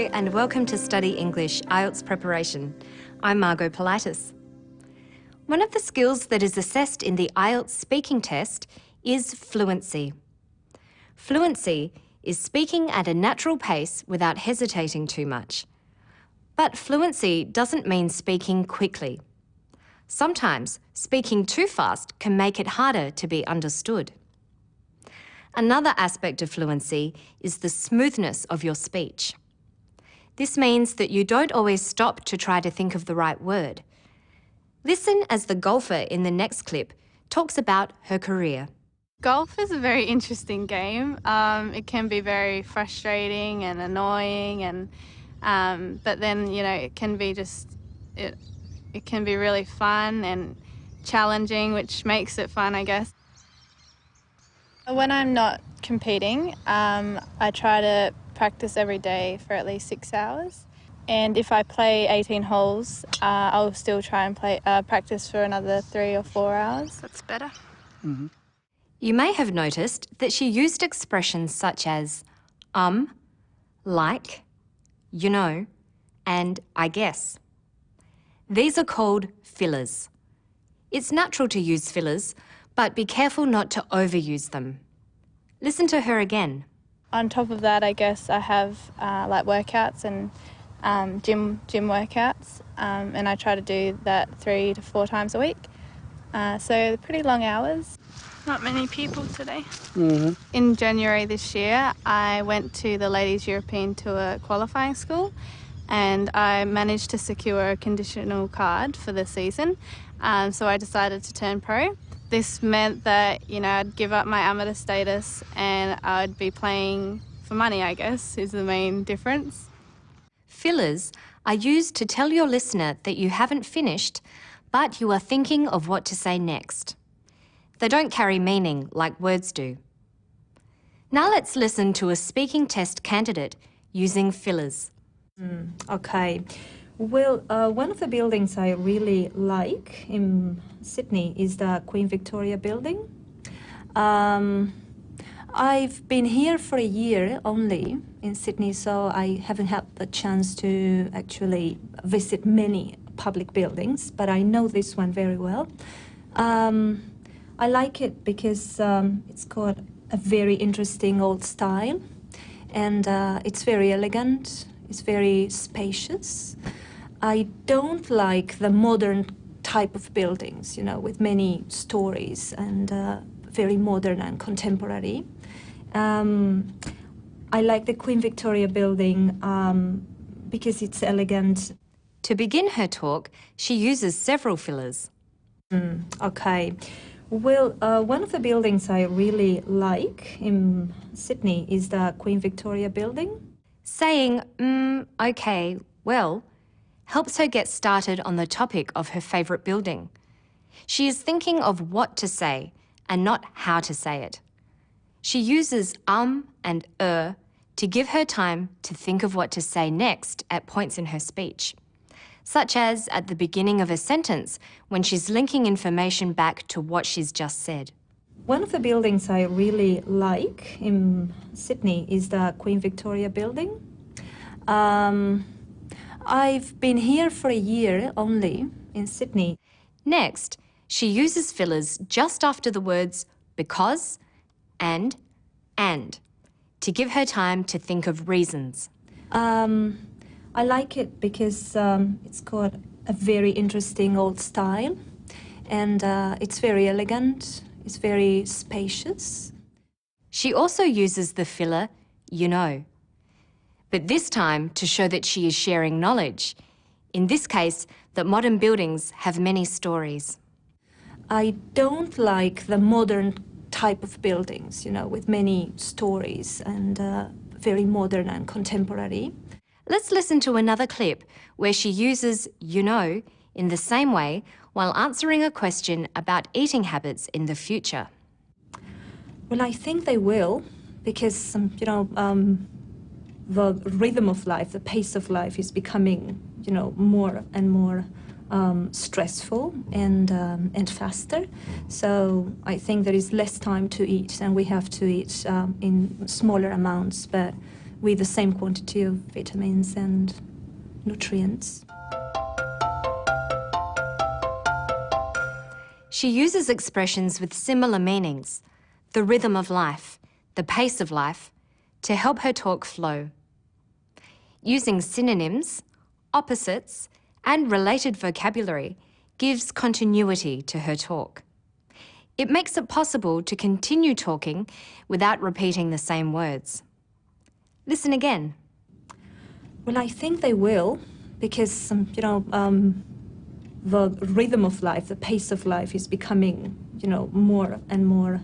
and welcome to Study English IELTS Preparation. I'm Margot Politis. One of the skills that is assessed in the IELTS speaking test is fluency. Fluency is speaking at a natural pace without hesitating too much. But fluency doesn't mean speaking quickly. Sometimes speaking too fast can make it harder to be understood. Another aspect of fluency is the smoothness of your speech. This means that you don't always stop to try to think of the right word. Listen as the golfer in the next clip talks about her career. Golf is a very interesting game. It can be very frustrating and annoying, but then it can be it can be really fun and challenging, which makes it fun, I guess. When I'm not competing, I try to practice every day for at least 6 hours. And if I play 18 holes, I'll still try and practice for another 3 or 4 hours. That's better. Mm-hmm. You may have noticed that she used expressions such as like, you know, and I guess. These are called fillers. It's natural to use fillers, but be careful not to overuse them. Listen to her again. On top of that, I guess I have like workouts and gym workouts, and I try to do that 3 to 4 times a week. So pretty long hours. Not many people today. Mm-hmm. In January this year, I went to the Ladies European Tour qualifying school, and I managed to secure a conditional card for the season. So I decided to turn pro. This meant that, I'd give up my amateur status and I'd be playing for money, I guess, is the main difference. Fillers are used to tell your listener that you haven't finished, but you are thinking of what to say next. They don't carry meaning like words do. Now let's listen to a speaking test candidate using fillers. Okay. Well, one of the buildings I really like in Sydney is the Queen Victoria building. I've been here for a year only in Sydney, so I haven't had the chance to actually visit many public buildings, but I know this one very well. I like it because it's got a very interesting old style, and it's very elegant, it's very spacious. I don't like the modern type of buildings, with many stories and very modern and contemporary. I like the Queen Victoria building because it's elegant. To begin her talk, she uses several fillers. Okay. Well, one of the buildings I really like in Sydney is the Queen Victoria building. Saying, okay, well, helps her get started on the topic of her favourite building. She is thinking of what to say and not how to say it. She uses and to give her time to think of what to say next at points in her speech, such as at the beginning of a sentence when she's linking information back to what she's just said. One of the buildings I really like in Sydney is the Queen Victoria building. I've been here for a year only in Sydney. Next, she uses fillers just after the words because and to give her time to think of reasons. I like it because it's got a very interesting old style, and it's very elegant, it's very spacious. She also uses the filler, but this time to show that she is sharing knowledge. In this case, that modern buildings have many stories. I don't like the modern type of buildings, with many stories and very modern and contemporary. Let's listen to another clip where she uses in the same way while answering a question about eating habits in the future. Well, I think they will, because, the rhythm of life, the pace of life is becoming, more and more stressful and faster. So I think there is less time to eat, and we have to eat in smaller amounts, but with the same quantity of vitamins and nutrients. She uses expressions with similar meanings, the rhythm of life, the pace of life, to help her talk flow. Using synonyms, opposites, and related vocabulary gives continuity to her talk. It makes it possible to continue talking without repeating the same words. Listen again. Well, I think they will, because, the rhythm of life, the pace of life is becoming, more and more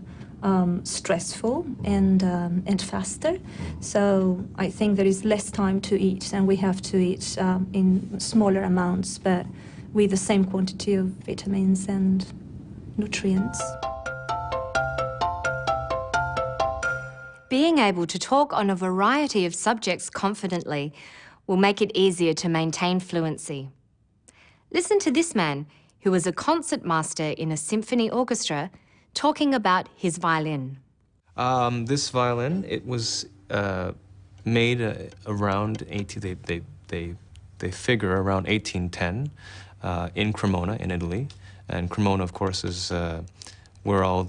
stressful and faster. So I think there is less time to eat, and we have to eat in smaller amounts, but with the same quantity of vitamins and nutrients. Being able to talk on a variety of subjects confidently will make it easier to maintain fluency. Listen to this man, who was a concert master in a symphony orchestra, talking about his violin. This violin, it was made around they figure around 1810 in Cremona, in Italy. And Cremona, of course, is where all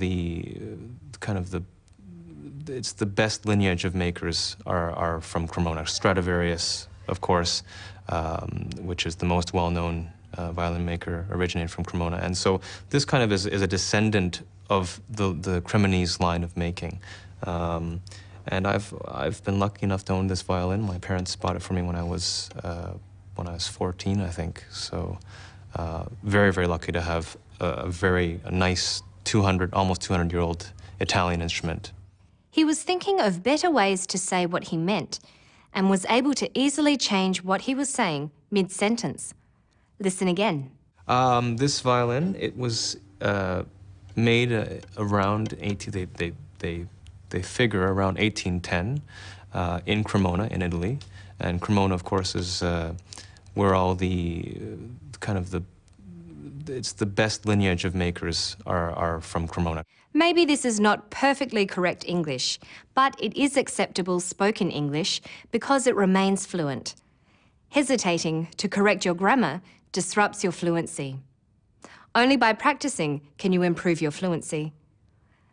it's the best lineage of makers are from Cremona. Stradivarius, of course, which is the most well-known violin maker, originated from Cremona. And so this kind of is a descendant of the Cremonese line of making. And I've been lucky enough to own this violin. My parents bought it for me when I was 14, I think. So very, very lucky to have a nice almost 200-year-old Italian instrument. He was thinking of better ways to say what he meant and was able to easily change what he was saying mid-sentence. Listen again. This violin, it was made around they figure around 1810 in Cremona, in Italy. And Cremona, of course, is where all it's the best lineage of makers are from Cremona. Maybe this is not perfectly correct English, but it is acceptable spoken English because it remains fluent. Hesitating to correct your grammar disrupts your fluency. Only by practicing can you improve your fluency.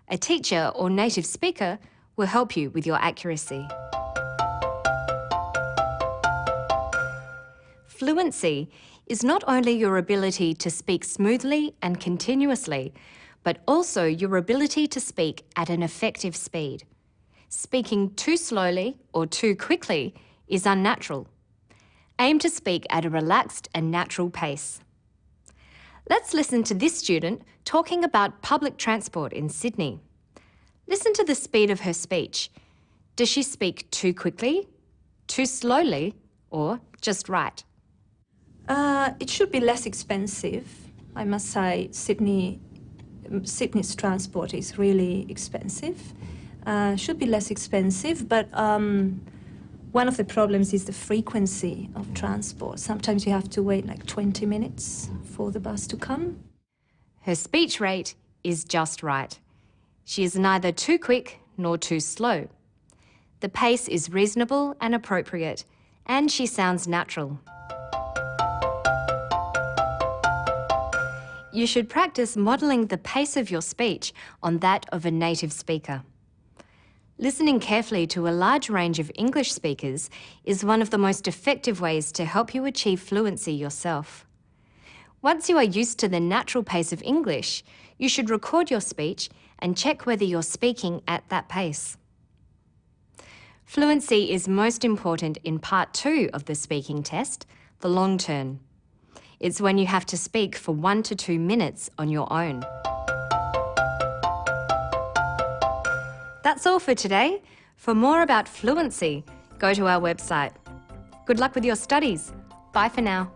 A teacher or native speaker will help you with your accuracy. Fluency is not only your ability to speak smoothly and continuously, but also your ability to speak at an effective speed. Speaking too slowly or too quickly is unnatural. Aim to speak at a relaxed and natural pace. Let's listen to this student talking about public transport in Sydney. Listen to the speed of her speech. Does she speak too quickly, too slowly, or just right? It should be less expensive. I must say Sydney's transport is really expensive. Should be less expensive, but one of the problems is the frequency of transport. Sometimes you have to wait like 20 minutes for the bus to come. Her speech rate is just right. She is neither too quick nor too slow. The pace is reasonable and appropriate, and she sounds natural. You should practice modelling the pace of your speech on that of a native speaker. Listening carefully to a large range of English speakers is one of the most effective ways to help you achieve fluency yourself. Once you are used to the natural pace of English, you should record your speech and check whether you're speaking at that pace. Fluency is most important in part 2 of the speaking test, the long turn. It's when you have to speak for 1 to 2 minutes on your own. That's all for today. For more about fluency, go to our website. Good luck with your studies. Bye for now.